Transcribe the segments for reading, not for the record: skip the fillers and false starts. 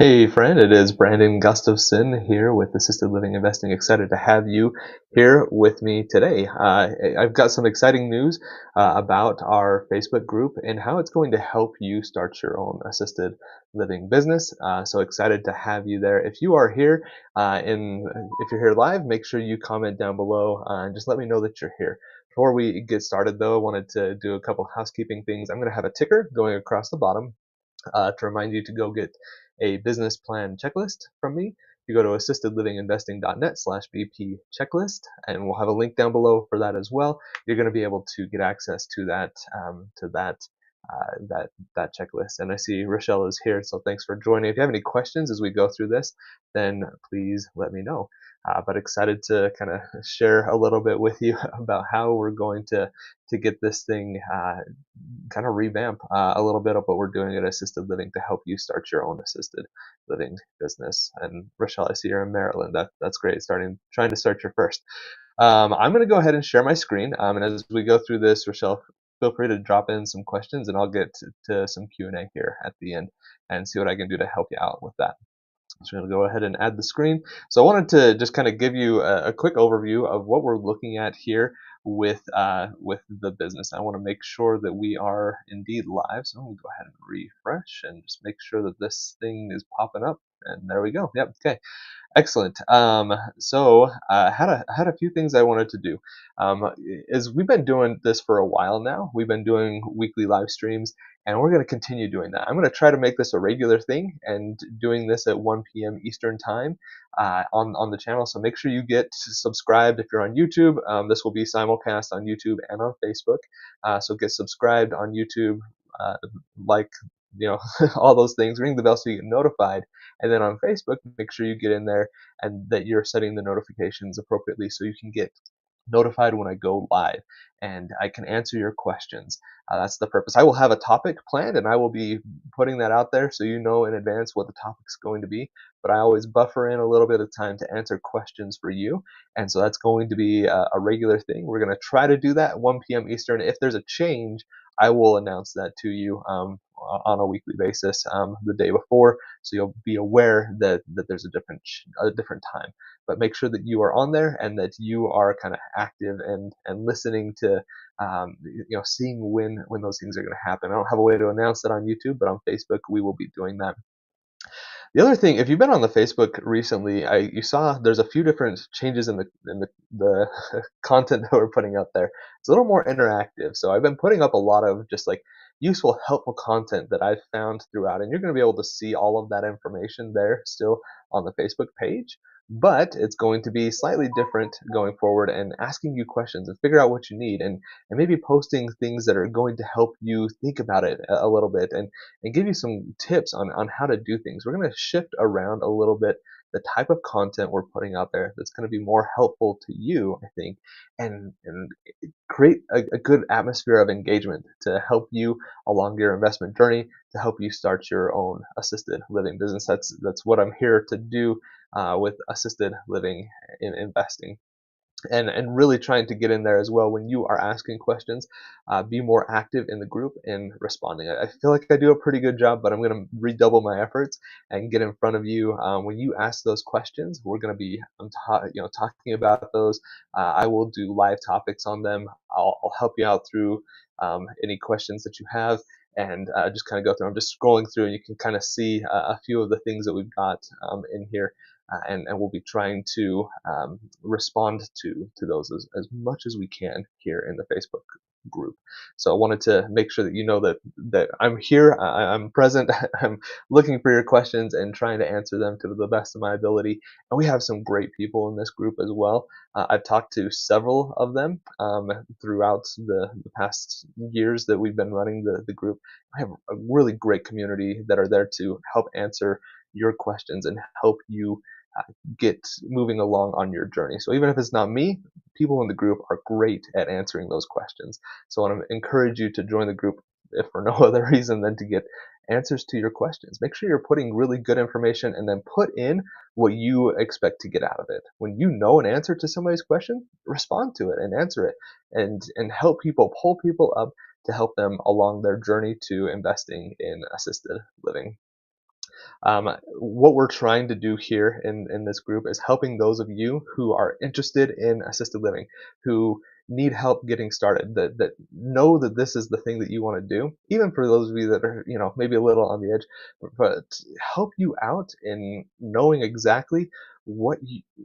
Hey friend, it is Brandon Gustafson here with Assisted Living Investing. Excited to have you here with me today. I've got some exciting news about our Facebook group and how it's going to help you start your own assisted living business. So excited to have you there. If you are here if you're here live, make sure you comment down below and just let me know that you're here. Before we get started though, I wanted to do a couple housekeeping things. I'm going to have a ticker going across the bottom to remind you to go get a business plan checklist from me. You go to assistedlivinginvesting.net/BP checklist, and we'll have a link down below for that as well. You're going to be able to get access to that checklist. And I see Rochelle is here, so thanks for joining. If you have any questions as we go through this, then please let me know. But excited to kind of share a little bit with you about how we're going to get this thing kind of revamp a little bit of what we're doing at Assisted Living to help you start your own assisted living business. And Rochelle, I see you're in Maryland. That's great. Trying to start your first. I'm going to go ahead and share my screen. And as we go through this, Rochelle, feel free to drop in some questions, and I'll get to some Q&A here at the end and see what I can do to help you out with that. So I'm going to go ahead and add the screen. So I wanted to just kind of give you a quick overview of what we're looking at here with the business. I want to make sure that we are indeed live. So I'm going to go ahead and refresh and just make sure that this thing is popping up. And there we go. Yep. Okay. Excellent. Had a few things I wanted to do. Is we've been doing this for a while now. We've been doing weekly live streams, and we're going to continue doing that. I'm going to try to make this a regular thing, and doing this at 1 p.m. Eastern time on the channel. So make sure you get subscribed if you're on YouTube. This will be simulcast on YouTube and on Facebook. So get subscribed on YouTube, uh, like all those things. Ring the bell so you get notified. And then on Facebook, make sure you get in there and that you're setting the notifications appropriately so you can get notified when I go live and I can answer your questions. That's the purpose. I will have a topic planned and I will be putting that out there so you know in advance what the topic's going to be. But I always buffer in a little bit of time to answer questions for you. And so that's going to be a regular thing. We're going to try to do that at 1 p.m. Eastern. If there's a change, I will announce that to you on a weekly basis the day before, so you'll be aware that there's a different time. But make sure that you are on there and that you are kind of active and listening to seeing when those things are going to happen. I don't have a way to announce that on YouTube, but on Facebook we will be doing that. The other thing, if you've been on the Facebook recently, you saw there's a few different changes in the content that we're putting up there. It's a little more interactive. So I've been putting up a lot of just like useful, helpful content that I've found throughout, and you're going to be able to see all of that information there still on the Facebook page. But it's going to be slightly different going forward and asking you questions and figure out what you need and maybe posting things that are going to help you think about it a little bit and give you some tips on how to do things. We're going to shift around a little bit the type of content we're putting out there that's going to be more helpful to you, I think, and create a good atmosphere of engagement to help you along your investment journey, to help you start your own assisted living business. That's what I'm here to do with assisted living in investing and really trying to get in there as well when you are asking questions. Be more active in the group in responding. I feel like I do a pretty good job, but I'm going to redouble my efforts and get in front of you when you ask those questions. We're going to be talking about those. I will do live topics on them. I'll help you out through any questions that you have and just kind of go through. I'm just scrolling through and you can kind of see a few of the things that we've got in here. And we'll be trying to respond to those as much as we can here in the Facebook group. So I wanted to make sure that you know that I'm here, I'm present, I'm looking for your questions and trying to answer them to the best of my ability. And we have some great people in this group as well. I've talked to several of them throughout the past years that we've been running the group. I have a really great community that are there to help answer your questions and help you get moving along on your journey. So even if it's not me, people in the group are great at answering those questions. So I want to encourage you to join the group if for no other reason than to get answers to your questions. Make sure you're putting really good information and then put in what you expect to get out of it. When you know an answer to somebody's question, respond to it and answer it and help people, pull people up to help them along their journey to investing in assisted living. What we're trying to do here in this group is helping those of you who are interested in assisted living, who need help getting started, that know that this is the thing that you want to do, even for those of you that are, maybe a little on the edge, but help you out in knowing exactly what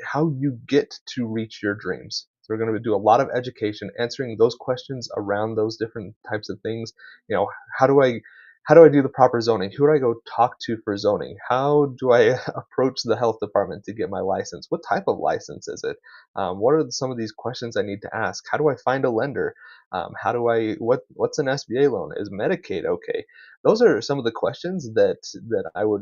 how you get to reach your dreams. So we're going to do a lot of education, answering those questions around those different types of things. How do I do the proper zoning? Who do I go talk to for zoning? How do I approach the health department to get my license? What type of license is it? What are some of these questions I need to ask? How do I find a lender? What's an SBA loan? Is Medicaid okay? Those are some of the questions that I would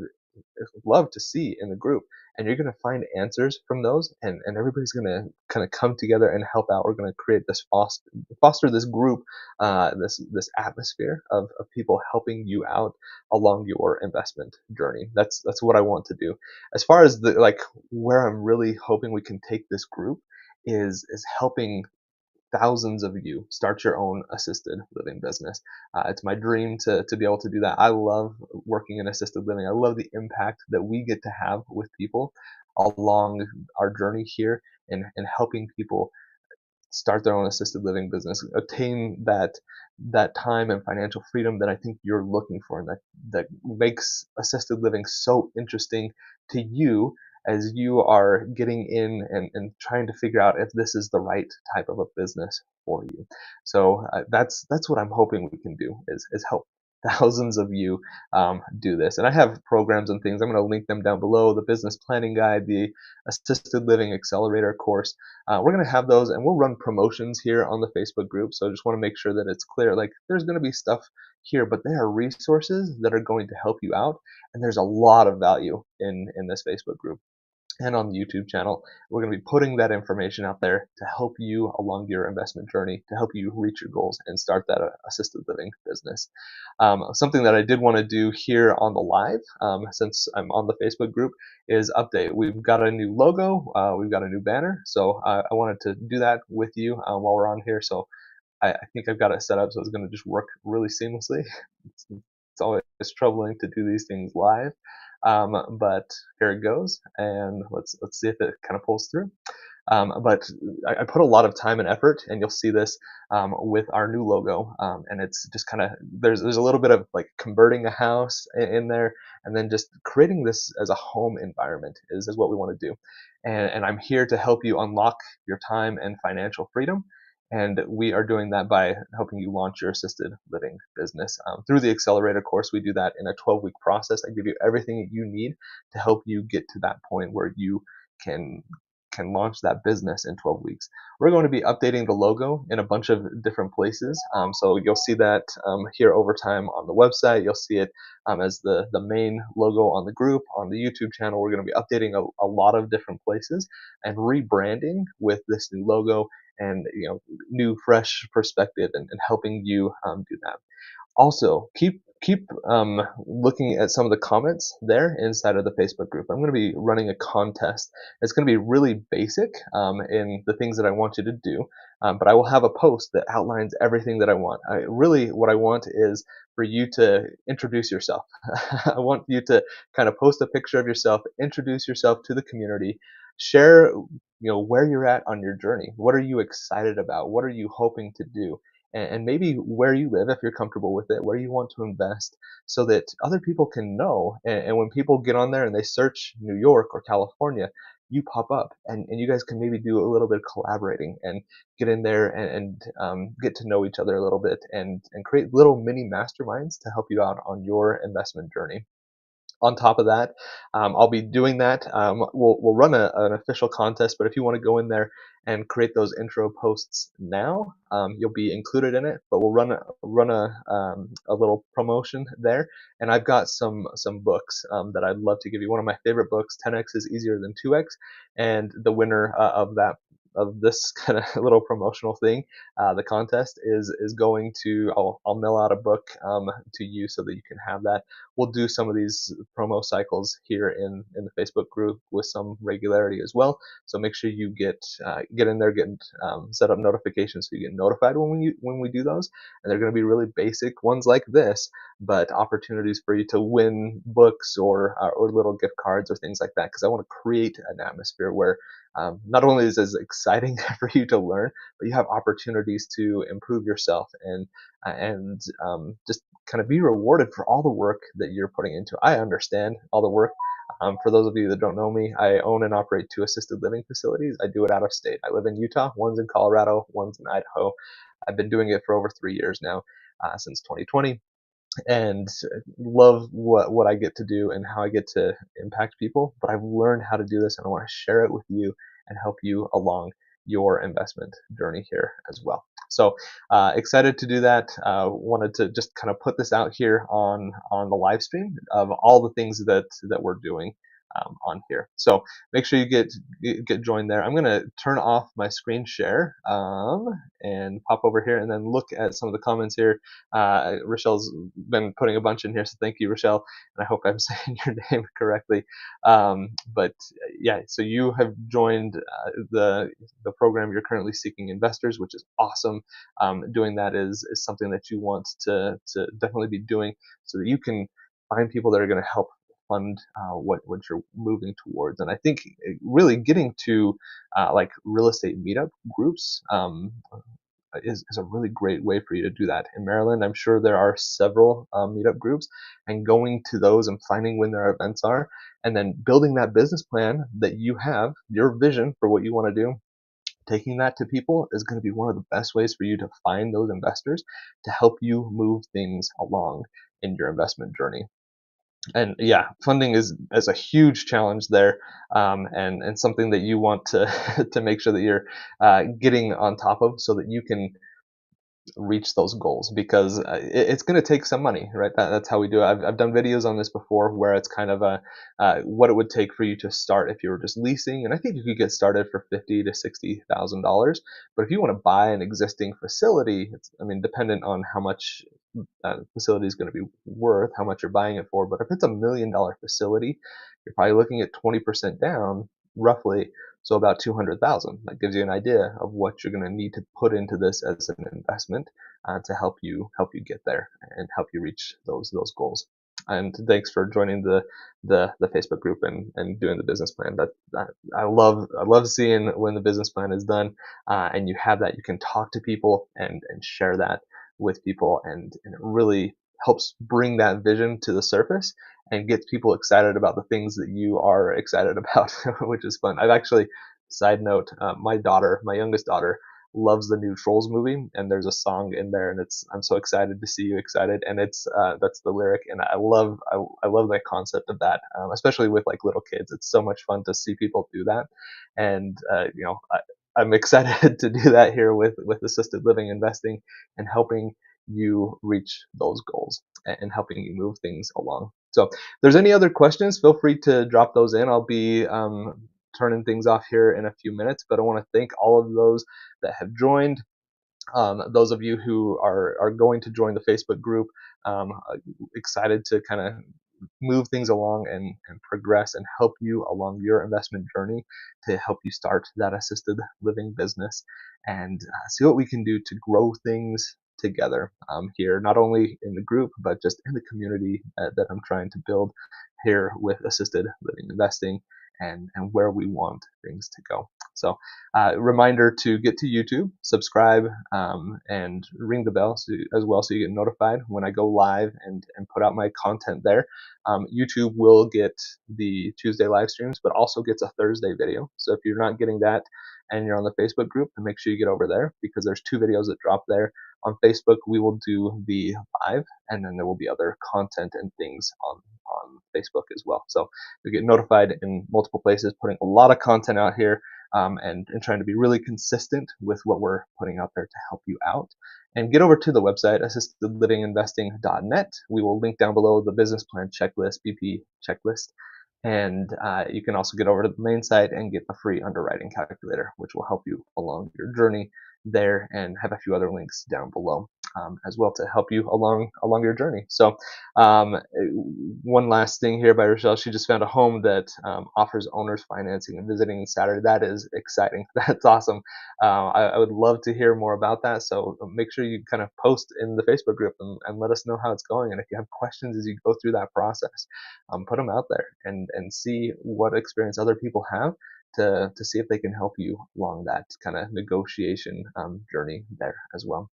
love to see in the group. And you're going to find answers from those, and everybody's going to kind of come together and help out. We're going to create this foster this group, this atmosphere of people helping you out along your investment journey. That's what I want to do. As far as the where I'm really hoping we can take this group is helping thousands of you start your own assisted living business. It's my dream to be able to do that. I love working in assisted living. I love the impact that we get to have with people along our journey here, and helping people start their own assisted living business, attain that time and financial freedom that I think you're looking for, and that makes assisted living so interesting to you as you are getting in and trying to figure out if this is the right type of a business for you. So that's what I'm hoping we can do is help thousands of you do this. And I have programs and things. I'm going to link them down below: the business planning guide, the assisted living accelerator course. We're going to have those, and we'll run promotions here on the Facebook group. So I just want to make sure that it's clear. There's going to be stuff here, but there are resources that are going to help you out, and there's a lot of value in this Facebook group and on the YouTube channel. We're going to be putting that information out there to help you along your investment journey, to help you reach your goals and start that assisted living business. Something that I did want to do here on the live, since I'm on the Facebook group, is update. We've got a new logo, we've got a new banner, so I wanted to do that with you while we're on here. So I think I've got it set up so it's going to just work really seamlessly. It's always troubling to do these things live. But here it goes, and let's see if it kind of pulls through. But I put a lot of time and effort, and you'll see this with our new logo. And it's just kind of there's a little bit of converting a house in there, and then just creating this as a home environment is what we want to do. And I'm here to help you unlock your time and financial freedom. And we are doing that by helping you launch your assisted living business. Through the accelerator course, we do that in a 12-week process. I give you everything that you need to help you get to that point where you can launch that business in 12 weeks. We're going to be updating the logo in a bunch of different places. So you'll see that here over time on the website. You'll see it as the main logo on the group. On the YouTube channel, we're going to be updating a lot of different places and rebranding with this new logo and new fresh perspective, and helping you do that. Also, keep looking at some of the comments there inside of the Facebook group. I'm going to be running a contest. It's going to be really basic in the things that I want you to do, but I will have a post that outlines everything that I want. What I want is for you to introduce yourself. I want you to kind of post a picture of yourself, introduce yourself to the community, share where you're at on your journey. What are you excited about? What are you hoping to do? And maybe where you live, if you're comfortable with it, where you want to invest, so that other people can know. And when people get on there and they search New York or California, you pop up, and you guys can maybe do a little bit of collaborating and get in there and get to know each other a little bit, and create little mini masterminds to help you out on your investment journey. On top of that, I'll be doing that. We'll run an official contest, but if you want to go in there and create those intro posts now, you'll be included in it. But we'll run a little promotion there, and I've got some books that I'd love to give you. One of my favorite books, 10x is easier than 2x, and the winner of that of this kind of little promotional thing, the contest is going to, I'll mail out a book to you so that you can have that. We'll do some of these promo cycles here in the Facebook group with some regularity as well. So make sure you get in there, set up notifications so you get notified when we do those. And they're going to be really basic ones like this, but opportunities for you to win books or little gift cards or things like that. Because I want to create an atmosphere where not only is it exciting for you to learn, but you have opportunities to improve yourself and just kind of be rewarded for all the work that you're putting into. I understand all the work. For those of you that don't know me, I own and operate 2 assisted living facilities. I do it out of state. I live in Utah. One's in Colorado. One's in Idaho. I've been doing it for over 3 years now, since 2020, and love what I get to do and how I get to impact people. But I've learned how to do this, and I want to share it with you and help you along your investment journey here as well. So excited to do that. Wanted to just kind of put this out here on the live stream of all the things that we're doing on here. So make sure you get joined there. I'm gonna turn off my screen share and pop over here and then look at some of the comments here. Rochelle's been putting a bunch in here, so thank you, Rochelle, and I hope I'm saying your name correctly. But yeah, so you have joined the program. You're currently seeking investors, which is awesome. Doing that is something that you want to definitely be doing so that you can find people that are going to help fund what you're moving towards. And I think really getting to like real estate meetup groups is a really great way for you to do that. In Maryland, I'm sure there are several meetup groups, and going to those and finding when their events are, and then building that business plan that you have, your vision for what you want to do, taking that to people is going to be one of the best ways for you to find those investors to help you move things along in your investment journey. And yeah, funding is a huge challenge there, and something that you want to to make sure that you're getting on top of so that you can reach those goals, because it's going to take some money, right? That's how we do it. I've done videos on this before where it's kind of a what it would take for you to start if you were just leasing, and I think you could get started for $50,000 to $60,000. But if you want to buy an existing facility, I mean, dependent on how much facility is going to be worth, how much you're buying it for. But if it's $1 million facility, you're probably looking at 20% down, roughly. So about 200,000. That gives you an idea of what you're going to need to put into this as an investment to help you get there and help you reach those goals. And thanks for joining the Facebook group and doing the business plan. That I love seeing when the business plan is done and you have that, you can talk to people and share that with people, and it really helps bring that vision to the surface and gets people excited about the things that you are excited about, which is fun. I've actually, side note, my youngest daughter, loves the new Trolls movie, and there's a song in there, and it's "I'm so excited to see you excited," and it's that's the lyric, and I love the concept of that, especially with like little kids. It's so much fun to see people do that, and I'm excited to do that here with assisted living investing and helping you reach those goals and helping you move things along. So, if there's any other questions, feel free to drop those in. I'll be turning things off here in a few minutes, but I want to thank all of those that have joined. Those of you who are going to join the Facebook group, excited to kind of move things along and progress and help you along your investment journey to help you start that assisted living business and see what we can do to grow things together here, not only in the group, but just in the community that I'm trying to build here with assisted living investing and where we want things to go. So reminder to get to YouTube, subscribe, and ring the bell as well so you get notified when I go live and put out my content there. YouTube will get the Tuesday live streams, but also gets a Thursday video. So if you're not getting that and you're on the Facebook group, then make sure you get over there, because there's 2 videos that drop there. On Facebook, we will do the live, and then there will be other content and things on Facebook as well. So you get notified in multiple places, putting a lot of content out here, and trying to be really consistent with what we're putting out there to help you out. And get over to the website, assistedlivinginvesting.net. We will link down below the business plan checklist, BP checklist, And you can also get over to the main site and get a free underwriting calculator, which will help you along your journey there, and have a few other links down below as well to help you along your journey. So one last thing here by Rochelle. She just found a home that offers owners financing and visiting Saturday. That is exciting. That's awesome. I would love to hear more about that. So make sure you kind of post in the Facebook group and let us know how it's going. And if you have questions as you go through that process, put them out there and see what experience other people have to see if they can help you along that kind of negotiation journey there as well.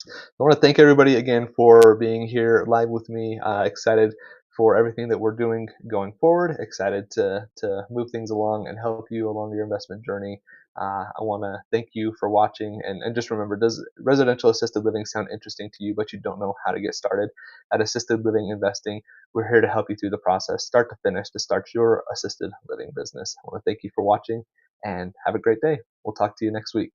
I want to thank everybody again for being here live with me. Excited for everything that we're doing going forward. Excited to move things along and help you along your investment journey. I want to thank you for watching, and just remember, does residential assisted living sound interesting to you, but you don't know how to get started? At Assisted Living Investing, we're here to help you through the process, start to finish, to start your assisted living business. I want to thank you for watching, and have a great day. We'll talk to you next week.